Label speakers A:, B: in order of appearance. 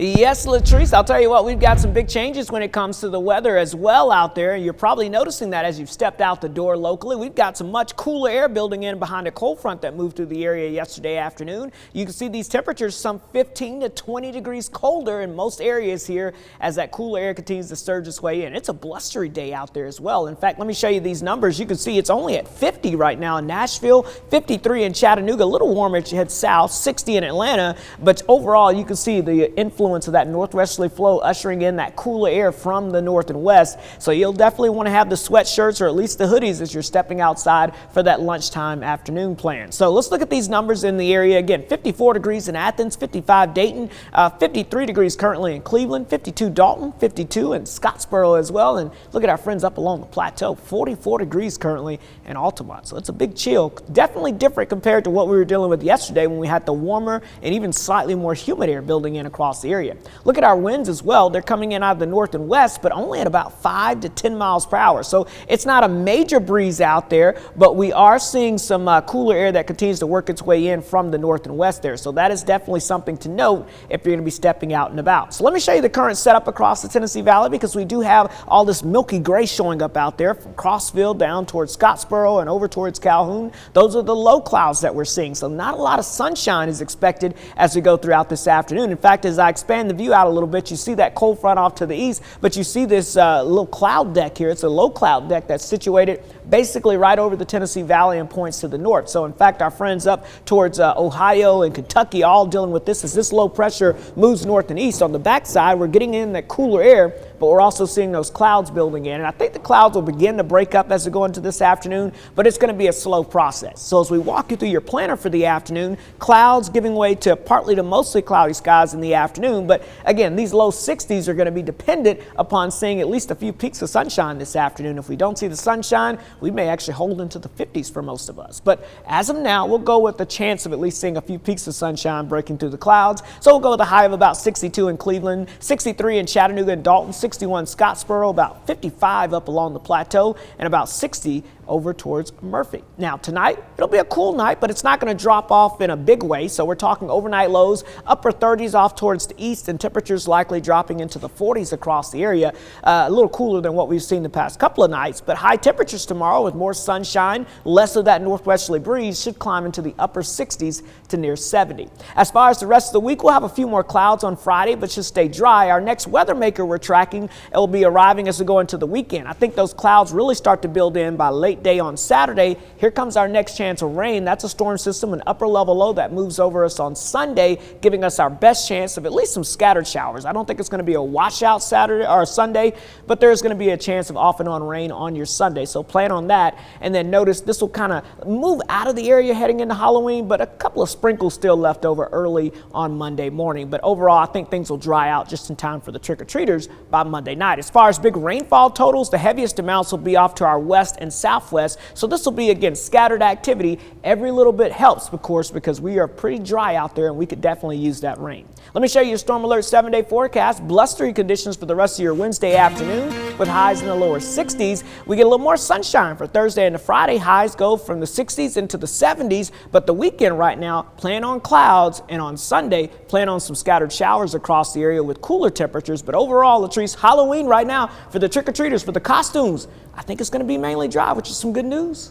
A: Yes, Latrice, I'll tell you what, we've got some big changes when it comes to the weather as well out there. You're probably noticing that as you've stepped out the door locally. We've got some much cooler air building in behind a cold front that moved through the area yesterday afternoon. You can see these temperatures some 15 to 20 degrees colder in most areas here as that cooler air continues to surge its way in. It's a blustery day out there as well. In fact, let me show you these numbers. You can see it's only at 50 right now in Nashville, 53 in Chattanooga, a little warmer as you head south, 60 in Atlanta. But overall, you can see the influence of that northwesterly flow ushering in that cooler air from the north and west. So you'll definitely want to have the sweatshirts or at least the hoodies as you're stepping outside for that lunchtime afternoon plan. So let's look at these numbers in the area. Again, 54 degrees in Athens, 55 Dayton, 53 degrees currently in Cleveland, 52 Dalton, 52 in Scottsboro as well. And look at our friends up along the plateau, 44 degrees currently in Altamont. So it's a big chill, definitely different compared to what we were dealing with yesterday when we had the warmer and even slightly more humid air building in across the area. Look at our winds as well. They're coming in out of the north and west, but only at about 5 to 10 miles per hour. So it's not a major breeze out there, but we are seeing some cooler air that continues to work its way in from the north and west there. So that is definitely something to note if you're going to be stepping out and about. So let me show you the current setup across the Tennessee Valley, because we do have all this milky gray showing up out there from Crossville down towards Scottsboro and over towards Calhoun. Those are the low clouds that we're seeing. So not a lot of sunshine is expected as we go throughout this afternoon. In fact, as I expand the view out a little bit, you see that cold front off to the east, but you see this little cloud deck here. It's a low cloud deck that's situated basically right over the Tennessee Valley and points to the north. So in fact, our friends up towards Ohio and Kentucky all dealing with this as this low pressure moves north and east. On the backside, we're getting in that cooler air, but we're also seeing those clouds building in. And I think the clouds will begin to break up as we go into this afternoon, but it's going to be a slow process. So as we walk you through your planner for the afternoon, clouds giving way to partly to mostly cloudy skies in the afternoon. But again, these low 60s are going to be dependent upon seeing at least a few peaks of sunshine this afternoon. If we don't see the sunshine, we may actually hold into the 50s for most of us. But as of now, we'll go with the chance of at least seeing a few peaks of sunshine breaking through the clouds. So we'll go with a high of about 62 in Cleveland, 63 in Chattanooga and Dalton, 61 Scottsboro, about 55 up along the plateau, and about 60 over towards Murphy. Now tonight, it'll be a cool night, but it's not going to drop off in a big way. So we're talking overnight lows, upper 30s off towards the east, and temperatures likely dropping into the 40s across the area. A little cooler than what we've seen the past couple of nights, but high temperatures tomorrow with more sunshine, less of that northwesterly breeze should climb into the upper 60s to near 70. As far as the rest of the week, we'll have a few more clouds on Friday, but should stay dry. Our next weather maker we're tracking, it will be arriving as we go into the weekend. I think those clouds really start to build in by late day on Saturday. Here comes our next chance of rain. That's a storm system, an upper level low that moves over us on Sunday, giving us our best chance of at least some scattered showers. I don't think it's going to be a washout Saturday or Sunday, but there's going to be a chance of off and on rain on your Sunday. So plan on that. And then notice this will kind of move out of the area heading into Halloween, but a couple of sprinkles still left over early on Monday morning. But overall, I think things will dry out just in time for the trick-or-treaters by Monday night. As far as big rainfall totals, the heaviest amounts will be off to our west and southwest. So this will be, again, scattered activity. Every little bit helps, of course, because we are pretty dry out there and we could definitely use that rain. Let me show you your Storm Alert 7-day forecast. Blustery conditions for the rest of your Wednesday afternoon with highs in the lower 60s. We get a little more sunshine for Thursday and Friday. Highs go from the 60s into the 70s, but the weekend right now, plan on clouds, and on Sunday, plan on some scattered showers across the area with cooler temperatures. But overall, Latrice, Halloween right now for the trick-or-treaters, for the costumes, I think it's going to be mainly dry, which is some good news.